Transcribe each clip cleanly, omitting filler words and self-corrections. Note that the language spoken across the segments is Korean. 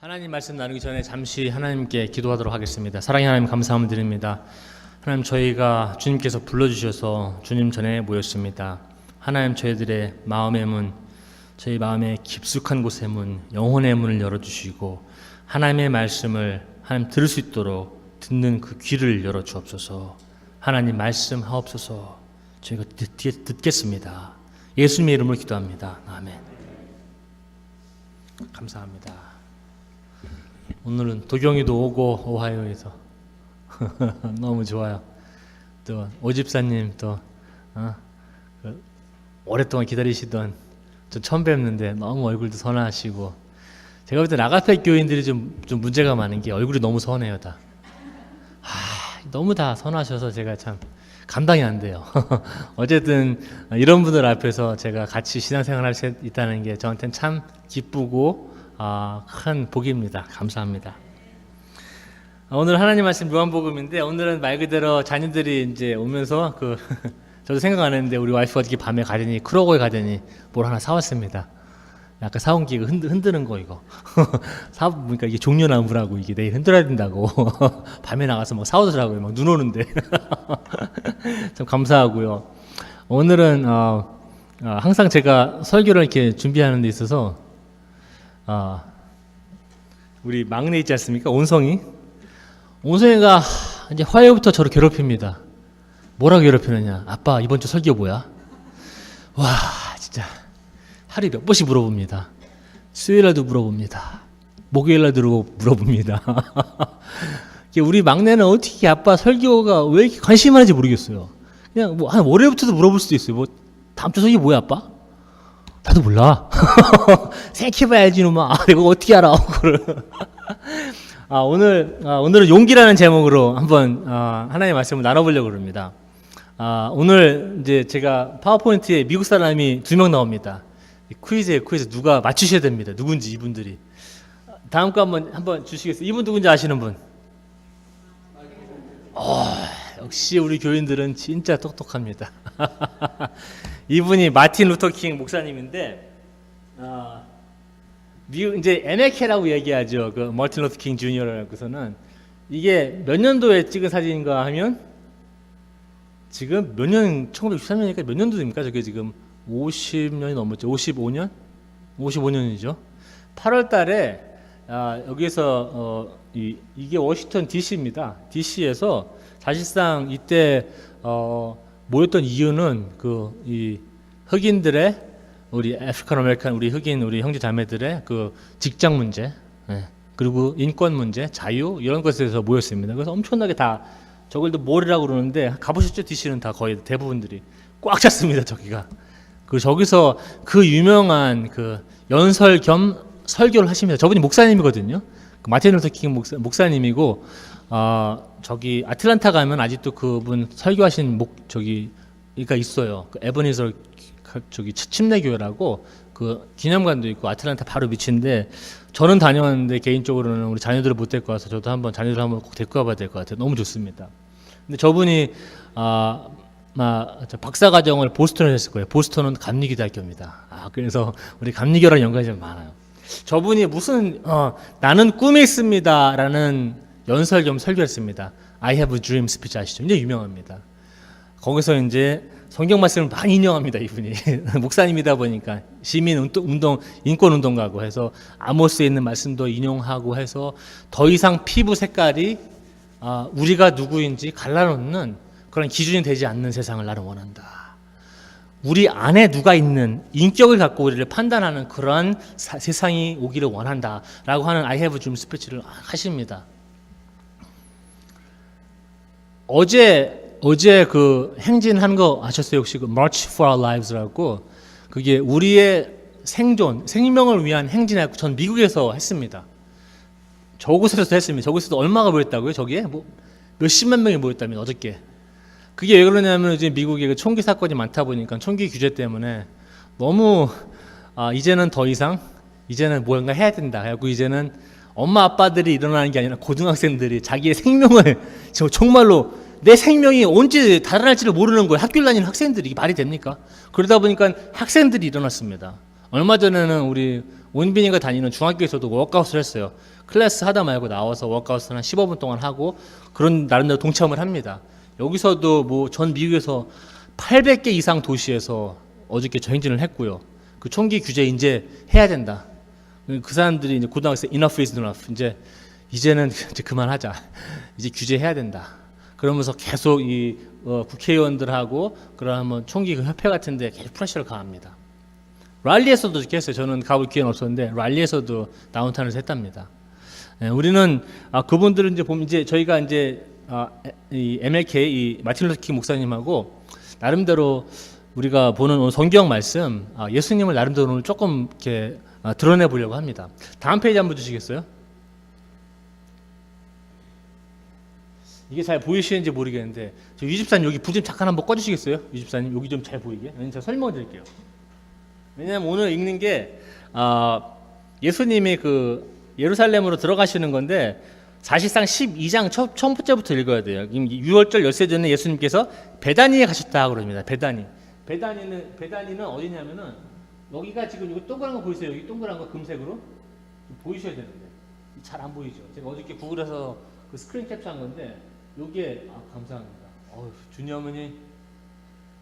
하나님 말씀 나누기 전에 잠시 하나님께 기도하도록 하겠습니다. 사랑의 하나님 감사함을 드립니다. 하나님 저희가 주님께서 불러주셔서 주님 전에 모였습니다. 하나님 저희들의 마음의 문, 저희 마음의 깊숙한 곳의 문, 영혼의 문을 열어주시고 하나님의 말씀을 하나님 들을 수 있도록 듣는 그 귀를 열어주옵소서. 하나님 말씀하옵소서. 저희가 듣겠습니다. 예수님의 이름으로 기도합니다. 아멘. 감사합니다. 오늘은 도경이도 오고 오하이오에서 너무 좋아요. 또 오집사님 또 오랫동안 기다리시던 저 처음 뵙는데 너무 얼굴도 선하시고 제가 볼 때 나가페 교인들이 좀 문제가 많은 게 얼굴이 너무 선해요 다. 너무 다 선하셔서 제가 참 감당이 안 돼요. 어쨌든 이런 분들 앞에서 제가 같이 신앙생활할 수 있다는 게 저한테는 참 기쁘고 큰 복입니다. 감사합니다. 오늘 하나님 말씀 요한복음인데 오늘은 말 그대로 자녀들이 이제 오면서 저도 생각 안 했는데 우리 와이프가 어떻게 밤에 가더니 크로고에 가더니 뭘 하나 사왔습니다. 아까 사온 게 이거 흔드는 거 이거 사보니까 이게 종려나무라고 이게 내일 흔들어야 된다고 밤에 나가서 막 사오더라고요. 막 눈 오는데 참 감사하고요. 오늘은 항상 제가 설교를 이렇게 준비하는 데 있어서 우리 막내 있지 않습니까? 온성이가 이제 화요일부터 저를 괴롭힙니다. 뭐라고 괴롭히느냐? 아빠 이번 주 설교 뭐야? 와 진짜 하루에 몇 번씩 물어봅니다. 수요일날도 물어봅니다. 목요일날도 물어봅니다. 우리 막내는 어떻게 아빠 설교가 왜 이렇게 관심이 많은지 모르겠어요. 그냥 뭐 한 월요일부터도 물어볼 수도 있어요. 뭐 다음 주 설교 뭐야 아빠? 나도 몰라. 생각해봐야지 놈아. 이거 어떻게 알아? 오늘은 용기라는 제목으로 한번 하나님의 말씀을 나눠보려고 합니다. 오늘 이제 제가 파워포인트에 미국 사람이 2명 나옵니다. 퀴즈에 누가 맞추셔야 됩니다. 누군지 이분들이. 다음 거 한번 주시겠어요? 이분 누군지 아시는 분? 역시 우리 교인들은 진짜 똑똑합니다. 이분이 마틴 루터 킹 목사님인데 미국 이제 MLK라고 얘기하죠. 그 마틴 루터 킹 주니어라고서는 이게 몇 년도에 찍은 사진인가 하면 지금 몇 년 1963년이니까 몇 년도입니까? 저게 지금 50년이 넘었죠. 55년이죠. 8월 달에 여기서 이게 워싱턴 DC입니다. DC에서 사실상 이때 모였던 이유는 이 흑인들의 우리 아프리칸 아메리칸 우리 흑인 우리 형제 자매들의 그 직장 문제 그리고 인권 문제 자유 이런 것에 대해서 모였습니다. 그래서 엄청나게 다 저걸도 몰이라고 그러는데 가보셨죠? DC는 다 거의 대부분들이 꽉 찼습니다. 저기가. 그 저기서 그 유명한 그 연설 겸 설교를 하십니다. 저분이 목사님이거든요. 마틴 루터 킹 목사님이고 저기 아틀란타 가면 아직도 그분 설교하신 저기가 있어요. 그 에버니저 저기 침례교회라고 그 기념관도 있고 아틀란타 바로 밑인데 저는 다녀왔는데 개인적으로는 우리 자녀들을 못 데리고 와서 저도 한번 자녀들 한번 꼭 데리고 와봐야 될 것 같아요. 너무 좋습니다. 근데 저분이 박사과정을 보스턴에 했을 거예요. 보스턴은 감리기대학교입니다. 그래서 우리 감리교랑 연관이 좀 많아요. 저분이 무슨 나는 꿈이 있습니다라는 연설 겸 설교했습니다. I have a dream 스피치 아시죠? 이제 유명합니다. 거기서 이제 성경 말씀을 많이 인용합니다. 이분이 목사님이다 보니까 시민 운동 인권 운동가고 해서 아모스에 있는 말씀도 인용하고 해서 더 이상 피부 색깔이 우리가 누구인지 갈라놓는 그런 기준이 되지 않는 세상을 나는 원한다. 우리 안에 누가 있는 인격을 갖고 우리를 판단하는 그런 세상이 오기를 원한다라고 하는 I have a dream 스피치를 하십니다. 어제 그 행진한 거 아셨어요? 혹시 그 March for Our Lives라고 그게 우리의 생명을 위한 행진이라고 전 미국에서 했습니다. 저곳에서도 했습니다. 저곳에서도 얼마가 모였다고요? 저기에 뭐 몇십만 명이 모였다면 어저께. 그게 왜 그러냐면 이제 미국에 그 총기 사건이 많다 보니까 총기 규제 때문에 너무 이제는 더 이상 이제는 뭔가 해야 된다. 그래갖고 이제는 엄마 아빠들이 일어나는 게 아니라 고등학생들이 자기의 생명을 정말로 내 생명이 언제 달아날지를 모르는 거예요. 학교 다니는 학생들이. 이게 말이 됩니까? 그러다 보니까 학생들이 일어났습니다. 얼마 전에는 온빈이가 다니는 중학교에서도 워크아웃을 했어요. 클래스 하다 말고 나와서 워크아웃을 한 15분 동안 하고 그런 나름대로 동참을 합니다. 여기서도 뭐 전 미국에서 800개 이상 도시에서 어저께 저행진을 했고요. 그 총기 규제 이제 해야 된다. 그 사람들이 이제 고등학생 enough is enough. 이제는 이제 그만하자. 이제 규제해야 된다. 그러면서 계속 이 국회의원들하고 그러면 총기 그 협회 같은데 계속 프레셔를 가합니다. 랄리에서도 이렇게 했어요. 저는 가볼 기회는 없었는데 랄리에서도 다운타운에서 했답니다. 우리는 그분들은 이제 보면 이제 저희가 이제 이 MLK 이 마틴 루터 킹 목사님하고 나름대로 우리가 보는 오늘 성경 말씀 예수님을 나름대로 오늘 조금 이렇게 드러내 보려고 합니다. 다음 페이지 한번 주시겠어요? 이게 잘 보이시는지 모르겠는데 저 유집사님 여기 불 좀 잠깐 한번 꺼주시겠어요? 유집사님 여기 좀 잘 보이게. 왜냐면 제가 설명을 드릴게요. 왜냐하면 오늘 읽는 게 예수님이 그 예루살렘으로 들어가시는 건데 사실상 12장 처음부터 읽어야 돼요. 6월절 열세 전에 예수님께서 베다니에 가셨다 그럽니다. 베다니는 어디냐면은 여기가 지금 이거 동그란 거 보이세요? 여기 동그란 거 금색으로 좀 보이셔야 되는데 잘 안 보이죠? 제가 어저께 구글에서 그 스크린 캡처한 건데 여기에 감사합니다. 준이 어머니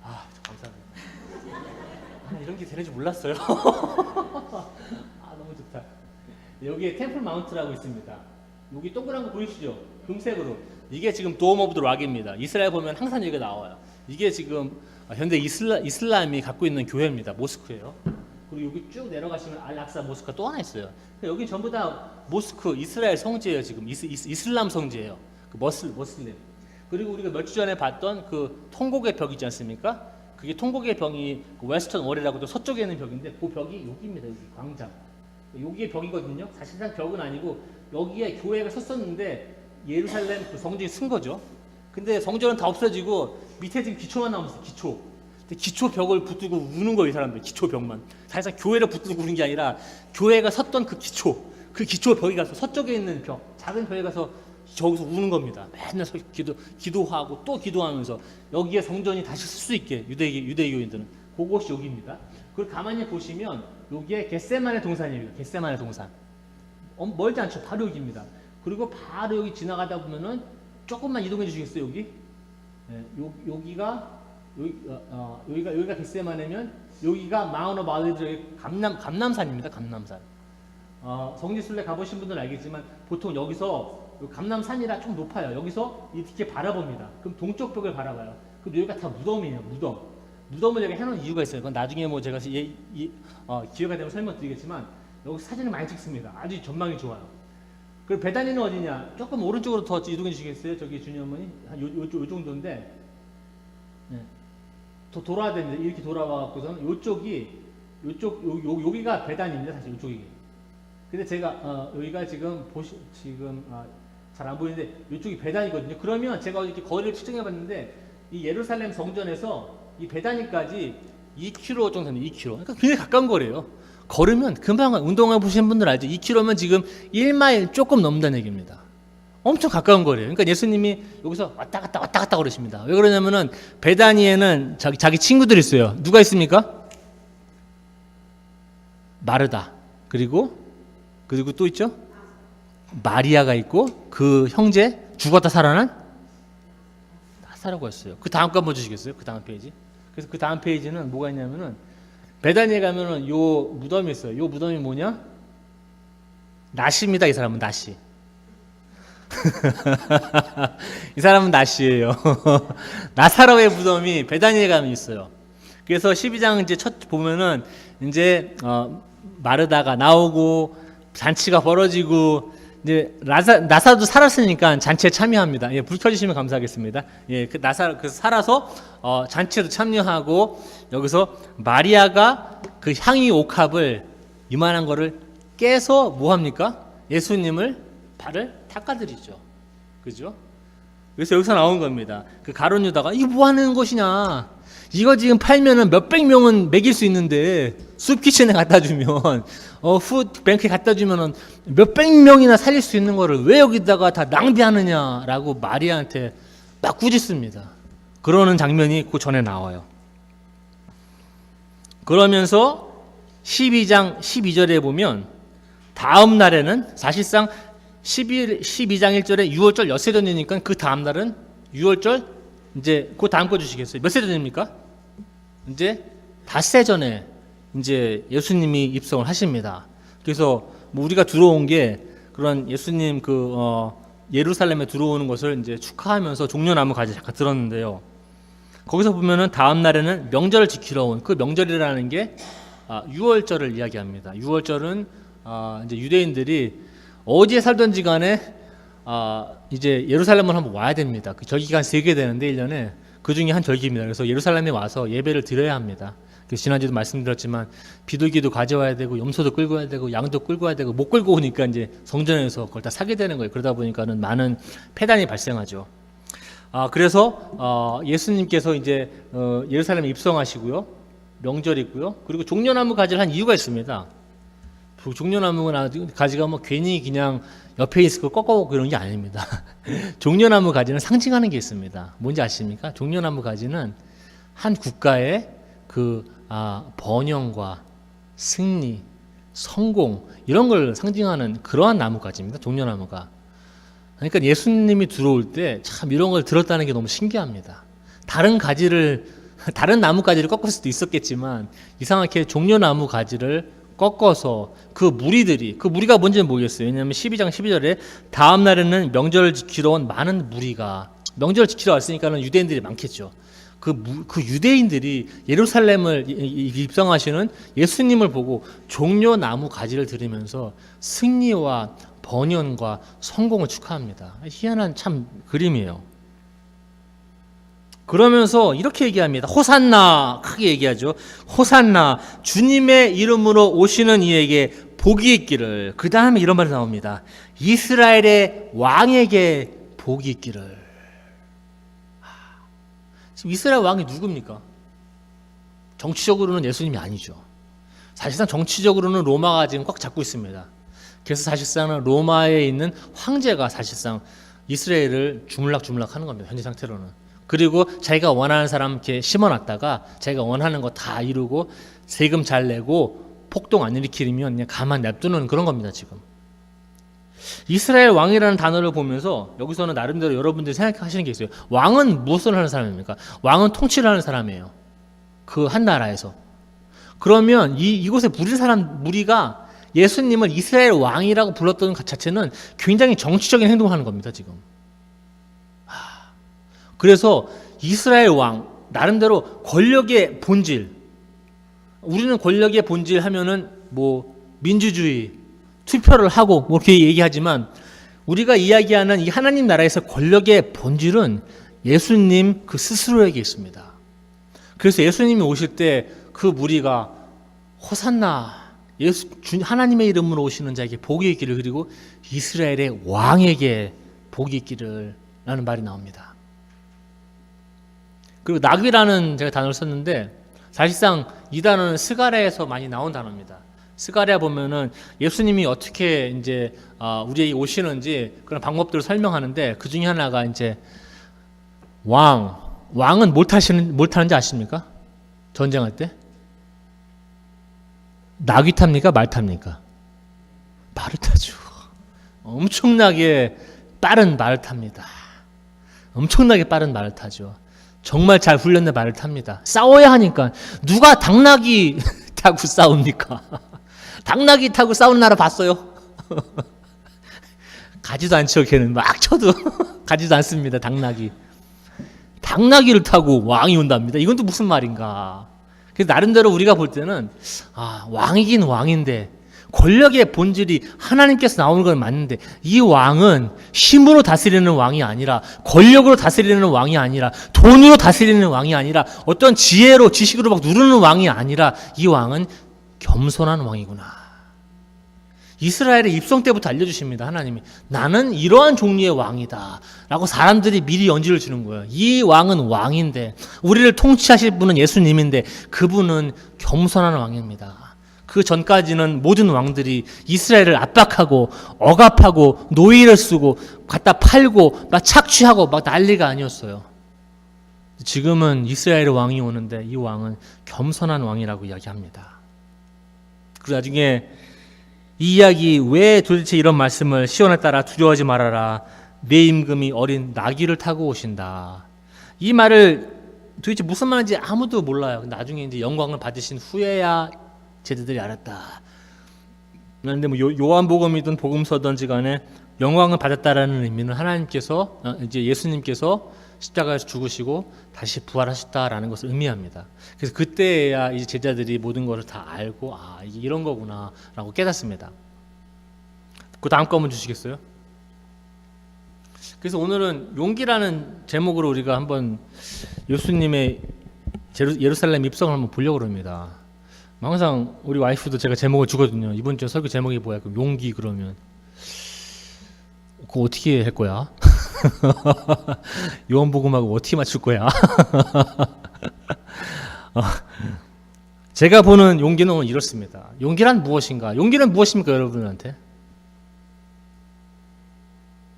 감사합니다. 이런 게 되는 줄 몰랐어요. 너무 좋다. 여기에 템플 마운트라고 있습니다. 여기 동그란 거 보이시죠? 금색으로. 이게 지금 도움 오브 더 락입니다. 이스라엘 보면 항상 여기가 나와요. 이게 지금 현대 이슬람이 갖고 있는 교회입니다. 모스크예요. 그리고 여기 쭉 내려가시면 알락사 모스크가 또 하나 있어요. 여기 전부 다 모스크, 이스라엘 성지예요. 지금 이슬람 성지예요. 그 머슬림. 그리고 우리가 몇 주 전에 봤던 그 통곡의 벽 있지 않습니까? 그게 통곡의 벽이 그 웨스턴 월이라고 또 서쪽에 있는 벽인데 그 벽이 여기입니다. 여기 광장. 여기에 벽이거든요. 사실상 벽은 아니고 여기에 교회가 섰었는데 예루살렘 그 성전이 쓴 거죠. 근데 성전은 다 없어지고 밑에 지금 기초만 남았어요. 기초 벽을 붙들고 우는 거예요. 이 사람들 기초 벽만. 사실상 교회를 붙들고 우는 게 아니라 교회가 섰던 그 기초 벽에 가서 서쪽에 있는 벽, 작은 벽에 가서 저기서 우는 겁니다. 맨날 기도하고 또 기도하면서 여기에 성전이 다시 쓸 수 있게 유대교인들은 그곳이 여기입니다. 그걸 가만히 보시면 여기에 겟세마네 동산이에요. 겟세마네 동산. 멀지 않죠. 바로 여기입니다. 그리고 바로 여기 지나가다 보면은 조금만 이동해 주시겠어요? 여기? 여기가 겟세마네면 여기가 마운트 오브 올리브의 감람산입니다. 감람산. 성지순례 가보신 분들은 알겠지만 보통 여기서 감람산이라 좀 높아요. 여기서 이렇게 바라봅니다. 그럼 동쪽 벽을 바라봐요. 그럼 여기가 다 무덤이에요. 무덤을 여기 해놓은 이유가 있어요. 그건 나중에 뭐 제가 기회가 되면 설명드리겠지만 여기 사진을 많이 찍습니다. 아주 전망이 좋아요. 그리고 베다니는 어디냐? 조금 오른쪽으로 더 이동해 주시겠어요? 저기 준이 어머니 요 정도인데 더 돌아야 되는데 이렇게 돌아와갖고서는 여기가 베다니입니다. 사실 이쪽이. 근데 제가 여기가 지금 잘 안 보이는데 이쪽이 베다니거든요. 그러면 제가 이렇게 거리를 측정해봤는데 이 예루살렘 성전에서 이 베다니까지 2km 정도 되는 2km. 그러니까 굉장히 가까운 거리예요. 걸으면 금방 운동해 보신 분들 알죠? 2km면 지금 1마일 조금 넘는다는 얘기입니다. 엄청 가까운 거리예요. 그러니까 예수님이 여기서 왔다 갔다 그러십니다. 왜 그러냐면은 베다니에는 자기 친구들이 있어요. 누가 있습니까? 마르다. 그리고 또 있죠? 마리아가 있고 그 형제 죽었다 살아난 나사로가 있어요. 그 다음 거 한번 주시겠어요? 그 다음 페이지. 그래서 그 다음 페이지는 뭐가 있냐면은 베다니에 가면은 요 무덤이 있어요. 요 무덤이 뭐냐? 나시입니다. 이 사람은 나시. 이 사람은 나시예요. 나사로의 무덤이 베다니에 가면 있어요. 그래서 12장 이제 첫 보면은 이제 마르다가 나오고 잔치가 벌어지고 이제 나사로도 살았으니까 잔치에 참여합니다. 불 켜주시면 감사하겠습니다. 살아서 잔치에도 참여하고 여기서 마리아가 그 향유 옥합을 이만한 거를 깨서 뭐 합니까? 예수님을 발을 닦아드리죠. 그죠? 그래서 여기서 나온 겁니다. 그 가룟 유다가 이거 뭐 하는 것이냐? 이거 지금 팔면은 몇백 명은 먹일 수 있는데 숲키친에 갖다 주면 푸드뱅크에 갖다 주면은 몇백 명이나 살릴 수 있는 거를 왜 여기다가 다 낭비하느냐라고 마리아한테 막 꾸짖습니다. 그러는 장면이 그 전에 나와요. 그러면서 12장 12절에 보면 다음 날에는 사실상 12장 1절에 유월절 엿새 전이니까 그 다음 날은 유월절, 이제 그 다음 거 주시겠어요? 몇 세 전입니까? 이제 닷새 전에 이제 예수님이 입성을 하십니다. 그래서 뭐 우리가 들어온 게 그런 예수님 예루살렘에 들어오는 것을 이제 축하하면서 종려나무 가지 잠깐 들었는데요. 거기서 보면은 다음 날에는 명절을 지키러 온 그 명절이라는 게 유월절을 이야기합니다. 유월절은 이제 유대인들이 어디에 살던지 간에 이제 예루살렘을 한번 와야 됩니다. 그 절기가 한 3개 되는데 1년에 그 중에 한 절기입니다. 그래서 예루살렘에 와서 예배를 드려야 합니다. 지난주에도 말씀드렸지만 비둘기도 가져와야 되고 염소도 끌고 와야 되고 양도 끌고 와야 되고 못 끌고 오니까 이제 성전에서 그걸 다 사게 되는 거예요. 그러다 보니까는 많은 폐단이 발생하죠. 그래서 예수님께서 이제 예루살렘에 입성하시고요, 명절이고요, 그리고 종려나무 가지를 한 이유가 있습니다. 종려나무 가지가 뭐 괜히 그냥 옆에 있을 거 꺾어오고 그런 게 아닙니다. 종려나무 가지는 상징하는 게 있습니다. 뭔지 아십니까? 종려나무 가지는 한 국가의 번영과 승리, 성공 이런 걸 상징하는 그러한 나무가지입니다. 종려나무가. 그러니까 예수님이 들어올 때 참 이런 걸 들었다는 게 너무 신기합니다. 다른 나무가지를 꺾을 수도 있었겠지만 이상하게 종려나무 가지를 꺾어서 그 무리가 뭔지는 모르겠어요. 왜냐하면 12장 12절에 다음 날에는 명절을 지키러 온 많은 무리가, 명절을 지키러 왔으니까는 유대인들이 많겠죠. 그 유대인들이 예루살렘을 입성하시는 예수님을 보고 종려나무 가지를 들으면서 승리와 번영과 성공을 축하합니다. 희한한 참 그림이에요. 그러면서 이렇게 얘기합니다. 호산나, 크게 얘기하죠. 호산나, 주님의 이름으로 오시는 이에게 복이 있기를. 그 다음에 이런 말이 나옵니다. 이스라엘의 왕에게 복이 있기를. 지금 이스라엘 왕이 누굽니까? 정치적으로는 예수님이 아니죠. 사실상 정치적으로는 로마가 지금 꽉 잡고 있습니다. 그래서 사실상 로마에 있는 황제가 사실상 이스라엘을 주물럭주물럭 하는 겁니다. 현재 상태로는. 그리고 자기가 원하는 사람 이렇게 심어놨다가 자기가 원하는 거 다 이루고 세금 잘 내고 폭동 안 일으키면 그냥 가만 냅두는 그런 겁니다. 지금 이스라엘 왕이라는 단어를 보면서 여기서는 나름대로 여러분들이 생각하시는 게 있어요. 왕은 무엇을 하는 사람입니까? 왕은 통치를 하는 사람이에요. 그 한 나라에서. 그러면 이곳에 무리가 예수님을 이스라엘 왕이라고 불렀던 것 자체는 굉장히 정치적인 행동을 하는 겁니다. 지금. 그래서 이스라엘 왕, 나름대로 권력의 본질, 우리는 권력의 본질 하면은 뭐 민주주의, 투표를 하고 뭐 이렇게 얘기하지만 우리가 이야기하는 이 하나님 나라에서 권력의 본질은 예수님 그 스스로에게 있습니다. 그래서 예수님이 오실 때 그 무리가 호산나, 하나님의 이름으로 오시는 자에게 복이 있기를, 그리고 이스라엘의 왕에게 복이 있기를 라는 말이 나옵니다. 그리고 나귀라는 제가 단어를 썼는데 사실상 이 단어는 스가랴에서 많이 나온 단어입니다. 스가랴 보면은 예수님이 어떻게 이제 우리에게 오시는지 그런 방법들을 설명하는데 그 중에 하나가 이제 왕은 뭘 타는지 아십니까? 전쟁할 때 나귀 탑니까? 말 탑니까? 말을 타죠. 엄청나게 빠른 말을 탑니다. 엄청나게 빠른 말을 타죠. 정말 잘 훈련된 말을 탑니다. 싸워야 하니까. 누가 당나귀 타고 싸웁니까? 당나귀 타고 싸우는 나라 봤어요? 가지도 않죠. 걔는 막 쳐도 가지도 않습니다. 당나귀를 타고 왕이 온답니다. 이건 또 무슨 말인가? 그래서 나름대로 우리가 볼 때는 왕이긴 왕인데 권력의 본질이 하나님께서 나오는 건 맞는데 이 왕은 힘으로 다스리는 왕이 아니라, 권력으로 다스리는 왕이 아니라, 돈으로 다스리는 왕이 아니라, 어떤 지혜로 지식으로 막 누르는 왕이 아니라 이 왕은 겸손한 왕이구나. 이스라엘의 입성 때부터 알려주십니다. 하나님이 나는 이러한 종류의 왕이다 라고 사람들이 미리 연지를 주는 거예요. 이 왕은 왕인데, 우리를 통치하실 분은 예수님인데 그분은 겸손한 왕입니다. 그 전까지는 모든 왕들이 이스라엘을 압박하고 억압하고 노예를 쓰고 갖다 팔고 막 착취하고 막 난리가 아니었어요. 지금은 이스라엘의 왕이 오는데 이 왕은 겸손한 왕이라고 이야기합니다. 그리고 나중에 이 이야기 왜 도대체 이런 말씀을 시온을 따라 두려워하지 말아라. 내 임금이 어린 나귀를 타고 오신다. 이 말을 도대체 무슨 말인지 아무도 몰라요. 나중에 이제 영광을 받으신 후에야 제자들이 알았다. 그런데 뭐 요한복음이든 복음서든지 간에 영광을 받았다라는 의미는 하나님께서 이제 예수님께서 십자가에서 죽으시고 다시 부활하셨다라는 것을 의미합니다. 그래서 그때야 이제 제자들이 모든 것을 다 알고 이게 이런 거구나라고 깨닫습니다. 그 다음 거 한번 주시겠어요? 그래서 오늘은 용기라는 제목으로 우리가 한번 예수님의 예루살렘 입성을 한번 보려고 합니다. 항상 우리 와이프도 제가 제목을 주거든요. 이번 주 설교 제목이 뭐야? 그럼 용기 그러면 그거 어떻게 할 거야? 요한복음하고 어떻게 맞출 거야? 제가 보는 용기는 오늘 이렇습니다. 용기란 무엇인가? 용기는 무엇입니까, 여러분한테?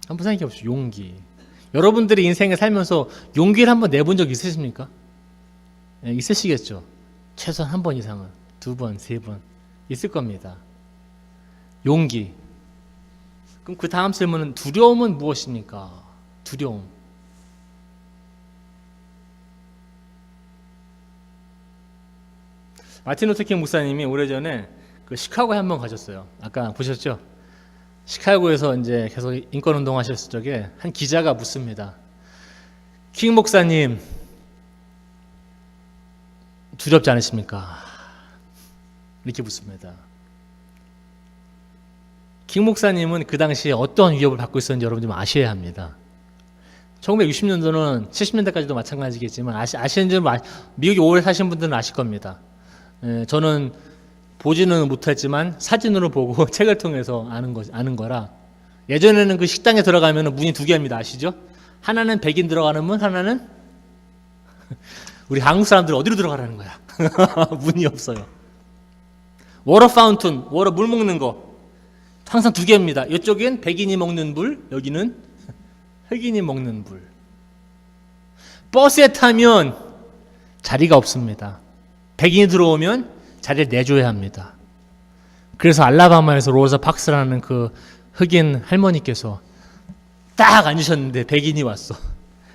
한번 생각해 보십시오. 용기. 여러분들이 인생에 살면서 용기를 한번 내본 적 있으십니까? 네, 있으시겠죠. 최소한 한 번 이상은, 2번, 3번 있을 겁니다. 용기. 그럼 그 다음 질문은 두려움은 무엇입니까? 두려움. 마틴 루터 킹 목사님이 오래전에 그 시카고에 한번 가셨어요. 아까 보셨죠? 시카고에서 이제 계속 인권 운동 하셨을 적에 한 기자가 묻습니다. 킹 목사님, 두렵지 않으십니까? 이렇게 묻습니다. 킹 목사님은 그 당시에 어떤 위협을 받고 있었는지 여러분 좀 아셔야 합니다. 1960년도는 70년대까지도 마찬가지겠지만 아시는 줄 미국에 오래 사신 분들은 아실 겁니다. 저는 보지는 못했지만 사진으로 보고 책을 통해서 아는 거라. 예전에는 그 식당에 들어가면 문이 2개입니다. 아시죠? 하나는 백인 들어가는 문, 하나는 우리 한국 사람들 어디로 들어가라는 거야? 문이 없어요. 워터 파운틴, 물 먹는 거 항상 2개입니다. 이쪽엔 백인이 먹는 물, 여기는 흑인이 먹는 물. 버스에 타면 자리가 없습니다. 백인이 들어오면 자리를 내줘야 합니다. 그래서 알라바마에서 로자 박스라는 그 흑인 할머니께서 딱 앉으셨는데 백인이 왔어.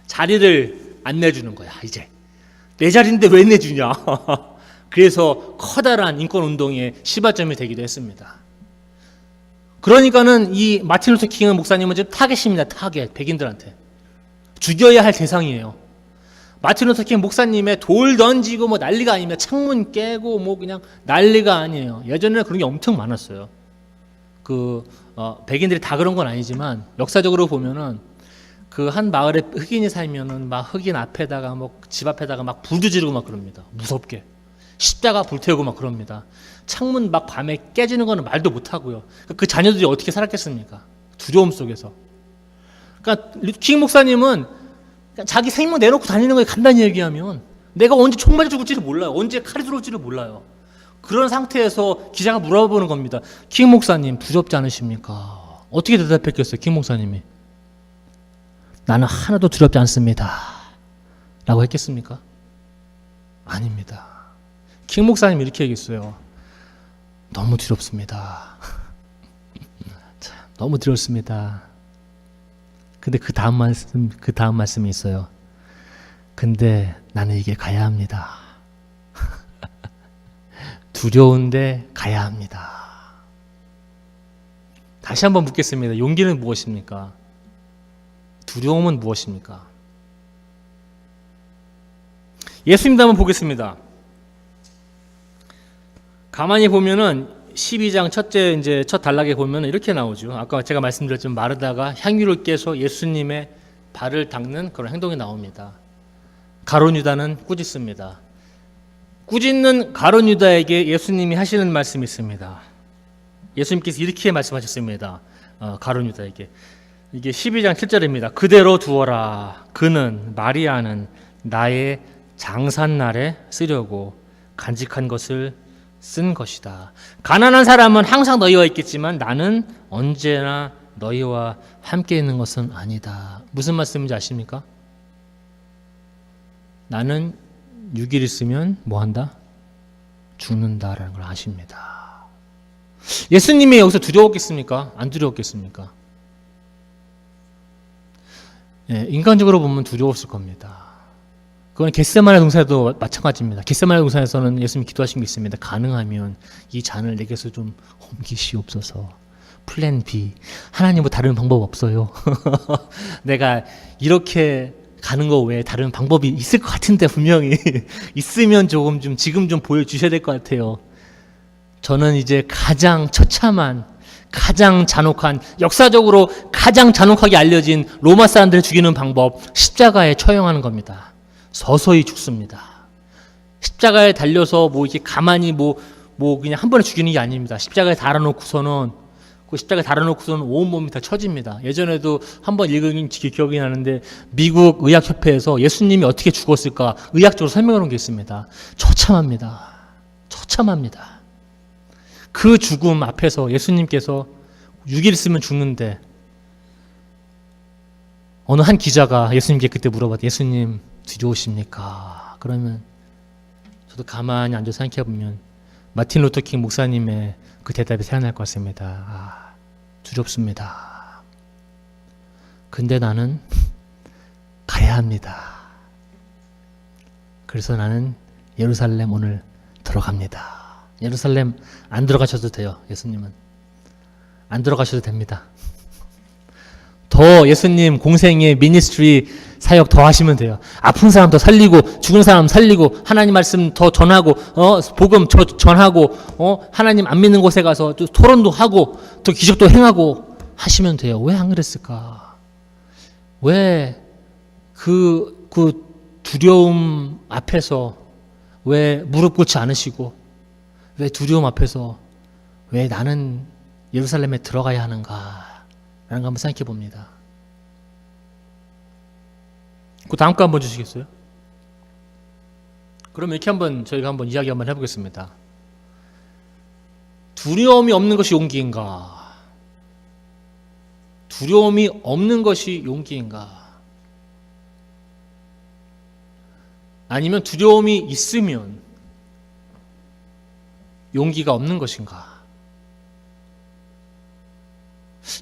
자리를 안 내주는 거야. 이제 내 자리인데 왜 내주냐. 그래서 커다란 인권운동의 시발점이 되기도 했습니다. 그러니까는 이 마틴 루터 킹 목사님은 지금 타겟입니다. 타겟. 백인들한테 죽여야 할 대상이에요. 마틴 루터 킹 목사님의 돌 던지고 뭐 난리가 아닙니다. 창문 깨고 뭐 그냥 난리가 아니에요. 예전에는 그런 게 엄청 많았어요. 백인들이 다 그런 건 아니지만 역사적으로 보면은 그 한 마을에 흑인이 살면은 막 흑인 앞에다가 뭐 집 앞에다가 막 불도 지르고 막 그럽니다. 무섭게 십자가 불태우고 막 그럽니다. 창문 막 밤에 깨지는 거는 말도 못 하고요. 그 자녀들이 어떻게 살았겠습니까? 두려움 속에서. 그러니까 킹 목사님은 자기 생명 내놓고 다니는 거에 간단히 얘기하면 내가 언제 총 맞아 죽을지를 몰라요. 언제 칼이 들어올지를 몰라요. 그런 상태에서 기자가 물어보는 겁니다. 킹 목사님 두렵지 않으십니까? 어떻게 대답했겠어요? 킹 목사님이 나는 하나도 두렵지 않습니다 라고 했겠습니까? 아닙니다. 킹 목사님이 이렇게 얘기했어요. 너무 두렵습니다. 너무 두렵습니다. 근데 그 다음 말씀이 있어요. 근데 나는 이게 가야 합니다. 두려운데 가야 합니다. 다시 한번 묻겠습니다. 용기는 무엇입니까? 두려움은 무엇입니까? 예수님도 한번 보겠습니다. 가만히 보면은 12장 첫 단락에 보면은 이렇게 나오죠. 아까 제가 말씀드렸지만 마르다가 향유를 깨서 예수님의 발을 닦는 그런 행동이 나옵니다. 가룟 유다는 꾸짖습니다. 꾸짖는 가룟 유다에게 예수님이 하시는 말씀이 있습니다. 예수님께서 이렇게 말씀하셨습니다. 가룟 유다에게. 이게 12장 7절입니다. 그대로 두어라. 그는 마리아는 나의 장산날에 쓰려고 간직한 것을 쓴 것이다. 가난한 사람은 항상 너희와 있겠지만 나는 언제나 너희와 함께 있는 것은 아니다. 무슨 말씀인지 아십니까? 나는 6일 있으면 뭐한다? 죽는다라는 걸 아십니다. 예수님이 여기서 두려웠겠습니까? 안 두려웠겠습니까? 예, 인간적으로 보면 두려웠을 겁니다. 그건 겟세마네 동산에도 마찬가지입니다. 겟세마네 동산에서는 예수님이 기도하신 게 있습니다. 가능하면 이 잔을 내게서 좀 옮기시옵소서. 플랜 B. 하나님 뭐 다른 방법 없어요. 내가 이렇게 가는 거 외에 다른 방법이 있을 것 같은데 분명히 있으면 조금 좀 지금 좀 보여주셔야 될 것 같아요. 저는 이제 가장 처참한, 가장 잔혹한, 역사적으로 가장 잔혹하게 알려진 로마 사람들을 죽이는 방법, 십자가에 처형하는 겁니다. 서서히 죽습니다. 십자가에 달려서 뭐 이렇게 가만히 뭐 그냥 한 번에 죽이는 게 아닙니다. 십자가에 달아놓고서는 온몸이 다 처집니다. 예전에도 한번 읽은 기억이 나는데 미국 의학협회에서 예수님이 어떻게 죽었을까 의학적으로 설명해 놓은 게 있습니다. 처참합니다. 처참합니다. 그 죽음 앞에서 예수님께서 6일 있으면 죽는데 어느 한 기자가 예수님께 그때 물어봤대. 예수님 두려우십니까? 그러면 저도 가만히 앉아서 생각해 보면 마틴 루터킹 목사님의 그 대답이 생각날 것 같습니다. 두렵습니다. 근데 나는 가야 합니다. 그래서 나는 예루살렘 오늘 들어갑니다. 예루살렘 안 들어가셔도 돼요. 예수님은 안 들어가셔도 됩니다. 더 예수님 공생의 미니스트리 사역 더 하시면 돼요. 아픈 사람 더 살리고 죽은 사람 살리고 하나님 말씀 더 전하고 복음 전하고 하나님 안 믿는 곳에 가서 또 토론도 하고 또 기적도 행하고 하시면 돼요. 왜 안 그랬을까? 왜 그 두려움 앞에서 왜 무릎 꿇지 않으시고 왜 두려움 앞에서 왜 나는 예루살렘에 들어가야 하는가 라는 거 한번 생각해 봅니다. 그 다음 거 한번 주시겠어요? 그럼 이렇게 저희가 한번 이야기 한번 해보겠습니다. 두려움이 없는 것이 용기인가? 두려움이 없는 것이 용기인가? 아니면 두려움이 있으면 용기가 없는 것인가?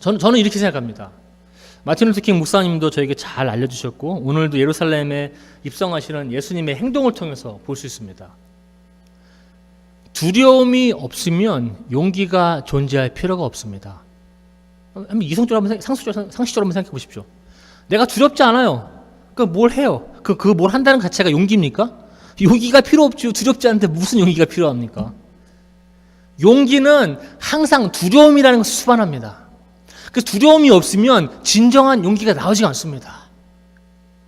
저는 이렇게 생각합니다. 마틴 루터킹 목사님도 저에게 잘 알려주셨고 오늘도 예루살렘에 입성하시는 예수님의 행동을 통해서 볼 수 있습니다. 두려움이 없으면 용기가 존재할 필요가 없습니다. 한번 이성적으로 상식적으로 한번 생각해 보십시오. 내가 두렵지 않아요. 뭘 해요? 뭘 한다는 자체가 용기입니까? 용기가 필요 없죠. 두렵지 않은데 무슨 용기가 필요합니까? 용기는 항상 두려움이라는 것을 수반합니다. 그래서 두려움이 없으면 진정한 용기가 나오지가 않습니다.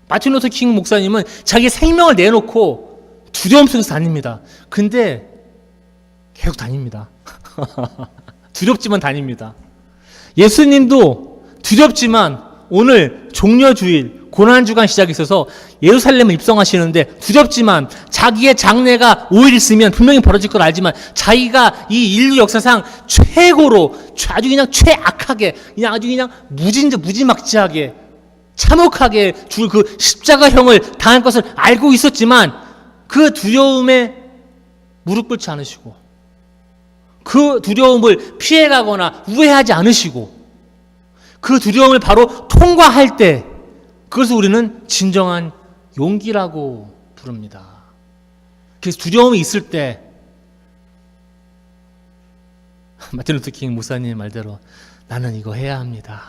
마틴 루터 킹 목사님은 자기 생명을 내놓고 두려움 속에서 다닙니다. 근데 계속 다닙니다. 두렵지만 다닙니다. 예수님도 두렵지만 오늘 종려주일 고난주간 시작이 있어서 예루살렘에 입성하시는데 두렵지만 자기의 장래가 5일 있으면 분명히 벌어질 걸 알지만 자기가 이 인류 역사상 최고로 아주 그냥 최악하게 그냥 아주 그냥 무지막지하게 참혹하게 죽을 그 십자가형을 당할 것을 알고 있었지만 그 두려움에 무릎 꿇지 않으시고 그 두려움을 피해가거나 우회하지 않으시고 그 두려움을 바로 통과할 때 그것을 우리는 진정한 용기라고 부릅니다. 그래서 두려움이 있을 때 마틴 루터 킹 목사님 말대로 나는 이거 해야 합니다.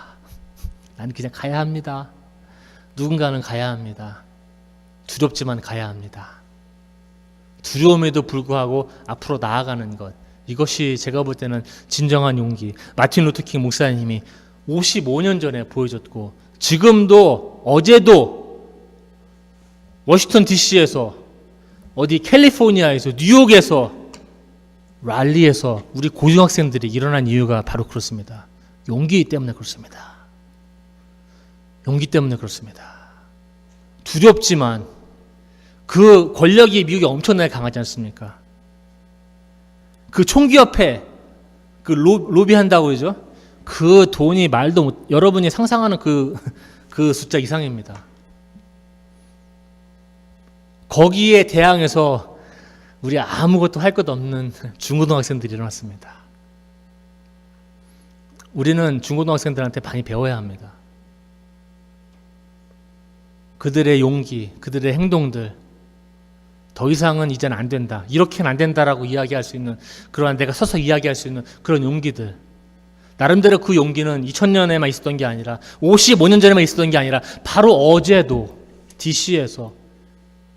나는 그냥 가야 합니다. 누군가는 가야 합니다. 두렵지만 가야 합니다. 두려움에도 불구하고 앞으로 나아가는 것, 이것이 제가 볼 때는 진정한 용기. 마틴 루터 킹 목사님이 55년 전에 보여줬고 지금도 어제도 워싱턴 DC에서 어디 캘리포니아에서 뉴욕에서 랄리에서 우리 고등학생들이 일어난 이유가 바로 그렇습니다. 용기 때문에 그렇습니다. 용기 때문에 그렇습니다. 두렵지만 그 권력이 미국에 엄청나게 강하지 않습니까? 그 총기 옆에 그 로비한다고 그러죠? 그 돈이 말도 못, 여러분이 상상하는 그 숫자 이상입니다. 거기에 대항해서 우리 아무것도 할 것 없는 중고등학생들이 일어났습니다. 우리는 중고등학생들한테 많이 배워야 합니다. 그들의 용기, 그들의 행동들, 더 이상은 이제는 안 된다, 이렇게는 안 된다라고 이야기할 수 있는, 그러한 내가 서서 이야기할 수 있는 그런 용기들, 나름대로 그 용기는 2000년에만 있었던 게 아니라 55년 전에만 있었던 게 아니라 바로 어제도 DC에서,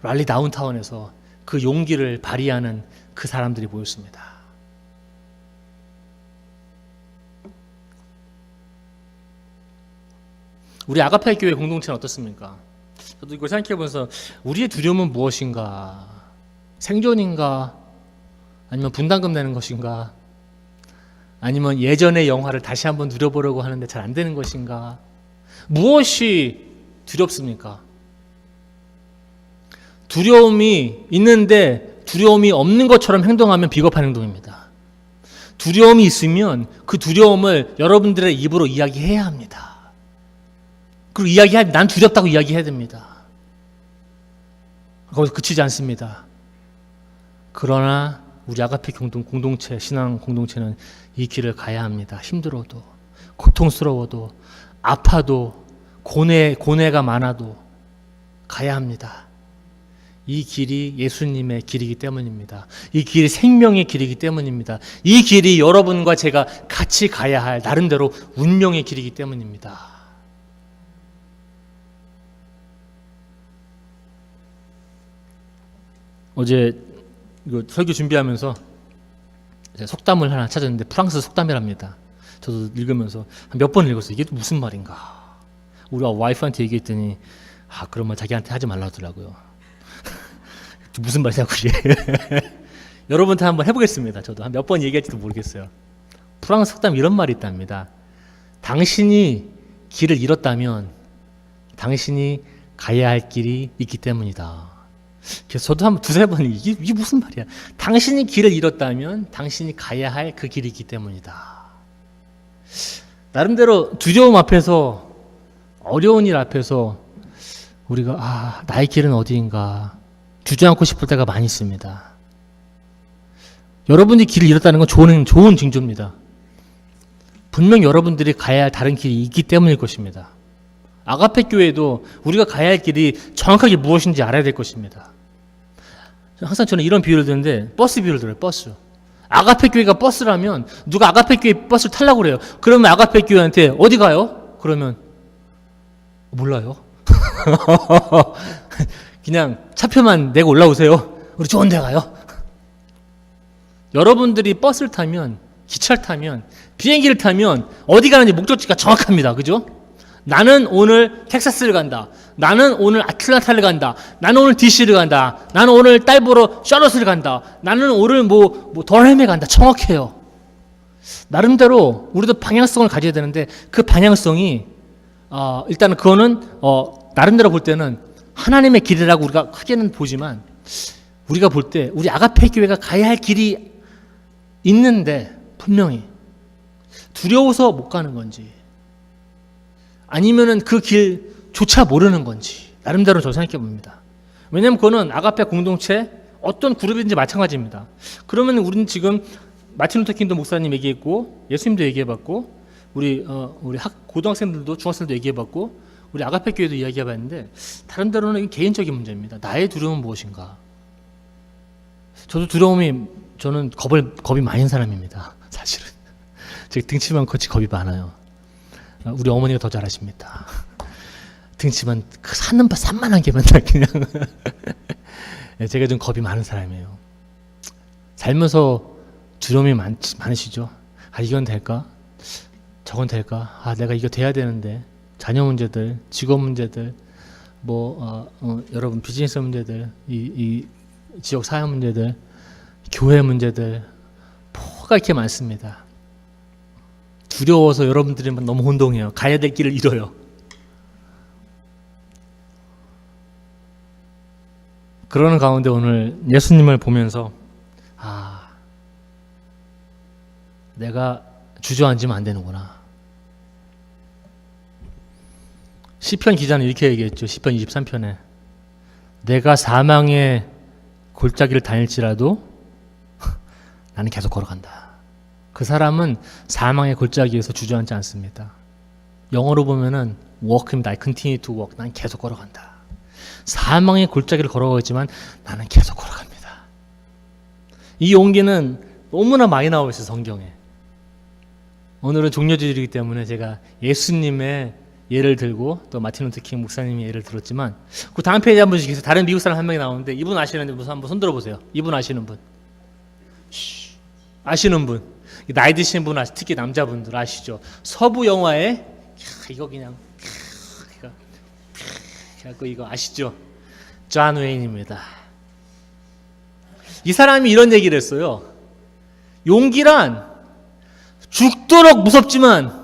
랄리 다운타운에서 그 용기를 발휘하는 그 사람들이 모였습니다. 우리 아가페 교회 공동체는 어떻습니까? 저도 이걸 생각해보면서 우리의 두려움은 무엇인가? 생존인가? 아니면 분담금 내는 것인가? 아니면 예전의 영화를 다시 한번 누려보려고 하는데 잘 안 되는 것인가? 무엇이 두렵습니까? 두려움이 있는데 두려움이 없는 것처럼 행동하면 비겁한 행동입니다. 두려움이 있으면 그 두려움을 여러분들의 입으로 이야기해야 합니다. 그리고 난 두렵다고 이야기해야 됩니다. 거기서 그치지 않습니다. 그러나 우리 아가페 공동체, 신앙 공동체는 이 길을 가야 합니다. 힘들어도, 고통스러워도, 아파도, 고뇌가 많아도 가야 합니다. 이 길이 예수님의 길이기 때문입니다. 이 길이 생명의 길이기 때문입니다. 이 길이 여러분과 제가 같이 가야 할 나름대로 운명의 길이기 때문입니다. 어제 이거 설교 준비하면서 속담을 하나 찾았는데 프랑스 속담이랍니다. 저도 읽으면서 몇 번 읽었어요. 이게 무슨 말인가? 우리 와이프한테 얘기했더니 그런 말 자기한테 하지 말라 하더라고요. 무슨 말이냐고. 여러분한테 한번 해보겠습니다. 저도 한 몇 번 얘기할지도 모르겠어요. 프랑스 속담 이런 말이 있답니다. 당신이 길을 잃었다면 당신이 가야 할 길이 있기 때문이다. 그래서 저도 한 두세 번 이게 무슨 말이야? 당신이 길을 잃었다면 당신이 가야 할 그 길이 있기 때문이다. 나름대로 두려움 앞에서, 어려운 일 앞에서 우리가 나의 길은 어디인가 주저앉고 싶을 때가 많이 있습니다. 여러분이 길을 잃었다는 건 좋은 징조입니다. 분명 여러분들이 가야 할 다른 길이 있기 때문일 것입니다. 아가페 교회도 우리가 가야 할 길이 정확하게 무엇인지 알아야 될 것입니다. 항상 저는 이런 비유를 드는데, 버스 비유를 들어요. 버스. 아가페 교회가 버스라면 누가 아가페 교회 버스를 타려고 그래요. 그러면 아가페 교회한테 어디 가요? 그러면 몰라요. 그냥 차표만 내고 올라오세요. 우리 좋은 데 가요. 여러분들이 버스를 타면, 기차를 타면, 비행기를 타면 어디 가는지 목적지가 정확합니다. 그죠? 나는 오늘 텍사스를 간다. 나는 오늘 아틀란타를 간다. 나는 오늘 DC를 간다. 나는 오늘 딸 보러 셔럿을 간다. 나는 오늘 덜햄에 간다. 정확해요. 나름대로 우리도 방향성을 가져야 되는데 그 방향성이 일단은 그거는 나름대로 볼 때는 하나님의 길이라고 우리가 크게는 보지만, 우리가 볼 때 우리 아가페 교회가 가야 할 길이 있는데 분명히 두려워서 못 가는 건지 아니면은 그 길조차 모르는 건지 나름대로 저 생각해 봅니다. 왜냐하면 그거는 아가페 공동체 어떤 그룹인지 마찬가지입니다. 그러면 우리는 지금 마틴 루터 킹도 목사님 얘기했고, 예수님도 얘기해봤고, 우리 고등학생들도 중학생들도 얘기해봤고, 우리 아가페 교회도 이야기해봤는데, 다른 데로는 개인적인 문제입니다. 나의 두려움은 무엇인가? 저도 저는 겁이 많은 사람입니다. 사실은 제가 등치만 커지 겁이 많아요. 우리 어머니가 더 잘하십니다. 등치만 산만한 게 맨날 그냥 제가 좀 겁이 많은 사람이에요. 살면서 두려움이 많으시죠? 이건 될까? 저건 될까? 내가 이거 돼야 되는데, 자녀 문제들, 직업 문제들, 여러분 비즈니스 문제들, 이 지역 사회 문제들, 교회 문제들, 뭐가 이렇게 많습니다. 두려워서 여러분들이 너무 혼동해요. 가야 될 길을 잃어요. 그러는 가운데 오늘 예수님을 보면서 내가 주저앉으면 안 되는구나. 시편 기자는 이렇게 얘기했죠. 시편 23편에 내가 사망의 골짜기를 다닐지라도 나는 계속 걸어간다. 그 사람은 사망의 골짜기에서 주저앉지 않습니다. 영어로 보면은 walk입니다. I continue to walk. 난 계속 걸어간다. 사망의 골짜기를 걸어가지만 나는 계속 걸어갑니다. 이 용기는 너무나 많이 나오고 있어요, 성경에. 오늘은 종려주일이기 때문에 제가 예수님의 예를 들고 또 마틴 루터 킹 목사님의 예를 들었지만 그 다음 페이지 한번 주시겠어요? 다른 미국 사람 한 명이 나오는데 이분 아시는데 한번 손 들어보세요. 이분 아시는 분? 아시는 분? 나이 드신 분 특히 남자분들 아시죠? 서부 영화에 이거 그냥 이거 아시죠? 존 웨인입니다. 이 사람이 이런 얘기를 했어요. 용기란 죽도록 무섭지만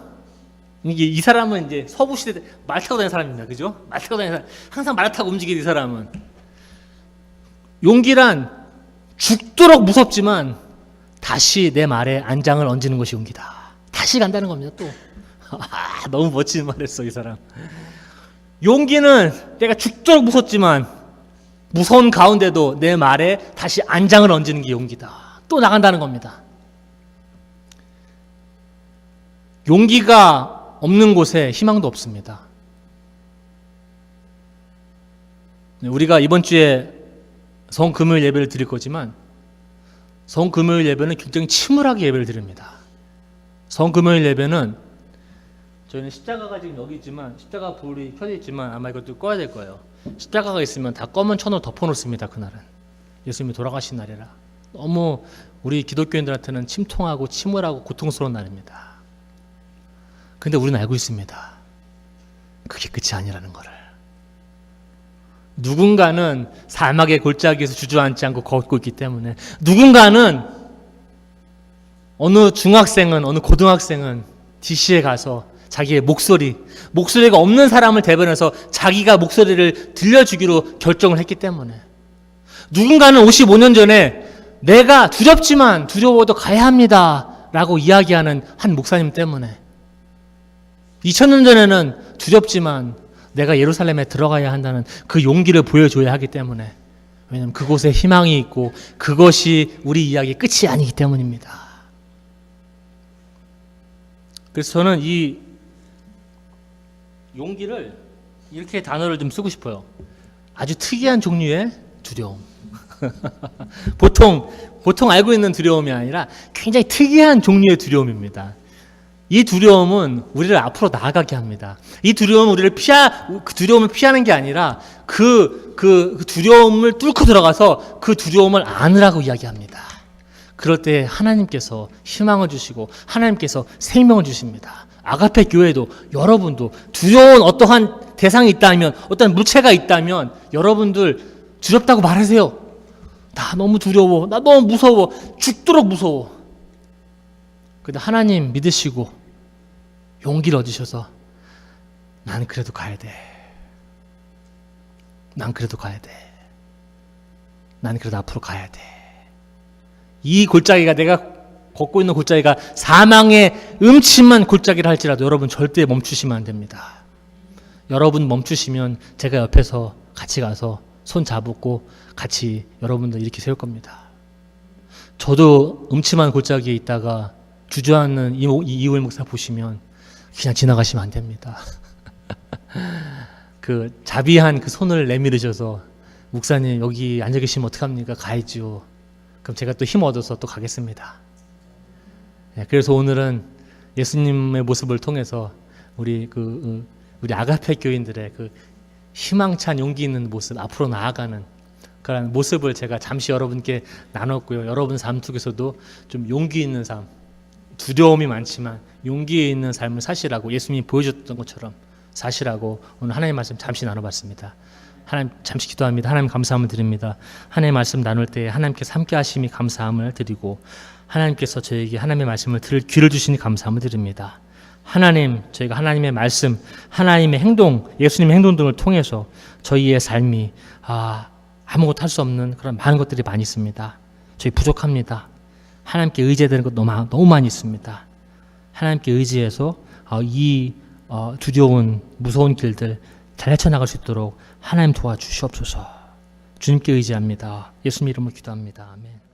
이 사람은 이제 서부 시대 말 타고 다니는 사람입니다. 그죠? 말 타고 다니는 사람, 항상 말 타고 움직이는 이 사람은 용기란 죽도록 무섭지만 다시 내 말에 안장을 얹는 것이 용기다. 다시 간다는 겁니다. 또 너무 멋진 말했어 이 사람. 용기는 내가 죽도록 무섭지만 무서운 가운데도 내 말에 다시 안장을 얹는 게 용기다. 또 나간다는 겁니다. 용기가 없는 곳에 희망도 없습니다. 우리가 이번 주에 성금요일 예배를 드릴 거지만 성금요일 예배는 굉장히 침울하게 예배를 드립니다. 성금요일 예배는 저희는 십자가가 지금 여기 있지만 십자가 불이 켜져 있지만 아마 이것도 꺼야 될 거예요. 십자가가 있으면 다 검은 천으로 덮어놓습니다. 그날은 예수님이 돌아가신 날이라 너무 우리 기독교인들한테는 침통하고 침울하고 고통스러운 날입니다. 근데 우리는 알고 있습니다. 그게 끝이 아니라는 것을. 누군가는 사막의 골짜기에서 주저앉지 않고 걷고 있기 때문에 누군가는 어느 중학생은 어느 고등학생은 DC에 가서 자기의 목소리가 없는 사람을 대변해서 자기가 목소리를 들려주기로 결정을 했기 때문에 누군가는 55년 전에 내가 두렵지만 두려워도 가야 합니다 라고 이야기하는 한 목사님 때문에 2000년 전에는 두렵지만 내가 예루살렘에 들어가야 한다는 그 용기를 보여줘야 하기 때문에 왜냐하면 그곳에 희망이 있고 그것이 우리 이야기의 끝이 아니기 때문입니다. 그래서 저는 이 용기를 이렇게 단어를 좀 쓰고 싶어요. 아주 특이한 종류의 두려움. 보통 알고 있는 두려움이 아니라 굉장히 특이한 종류의 두려움입니다. 이 두려움은 우리를 앞으로 나아가게 합니다. 이 두려움은 그 두려움을 피하는 게 아니라 그 두려움을 뚫고 들어가서 그 두려움을 안으라고 이야기합니다. 그럴 때 하나님께서 희망을 주시고 하나님께서 생명을 주십니다. 아가페 교회도 여러분도 두려운 어떠한 대상이 있다면 어떤 물체가 있다면 여러분들 두렵다고 말하세요. 나 너무 두려워. 나 너무 무서워. 죽도록 무서워. 근데 하나님 믿으시고 용기를 얻으셔서 난 그래도 가야 돼. 난 그래도 가야 돼. 난 그래도 앞으로 가야 돼. 이 골짜기가 내가 걷고 있는 골짜기가 사망의 음침한 골짜기를 할지라도 여러분 절대 멈추시면 안 됩니다. 여러분 멈추시면 제가 옆에서 같이 가서 손 잡고 같이 여러분들 이렇게 세울 겁니다. 저도 음침한 골짜기에 있다가 주저앉는 이우일 목사 보시면 그냥 지나가시면 안 됩니다. 그 자비한 그 손을 내밀으셔서 목사님 여기 앉아 계시면 어떡합니까? 가야죠. 그럼 제가 또 힘 얻어서 또 가겠습니다. 그래서 오늘은 예수님의 모습을 통해서 우리 아가페 교인들의 그 희망찬 용기 있는 모습, 앞으로 나아가는 그런 모습을 제가 잠시 여러분께 나눴고요. 여러분 삶 속에서도 좀 용기 있는 삶, 두려움이 많지만 용기 있는 삶을 사시라고 예수님이 보여줬던 것처럼 사시라고 오늘 하나님의 말씀 잠시 나눠봤습니다. 하나님 잠시 기도합니다. 하나님 감사함을 드립니다. 하나님의 말씀 나눌 때 하나님께서 함께 하심이 감사함을 드리고 하나님께서 저에게 하나님의 말씀을 들을 귀를 주시니 감사함을 드립니다. 하나님, 저희가 하나님의 말씀, 하나님의 행동, 예수님의 행동 등을 통해서 저희의 삶이 아무것도 할 수 없는 그런 많은 것들이 많이 있습니다. 저희 부족합니다. 하나님께 의지해야 되는 것 너무 많이 있습니다. 하나님께 의지해서 이 두려운 무서운 길들 잘 헤쳐나갈 수 있도록 하나님 도와주시옵소서. 주님께 의지합니다. 예수님 이름으로 기도합니다. 아멘.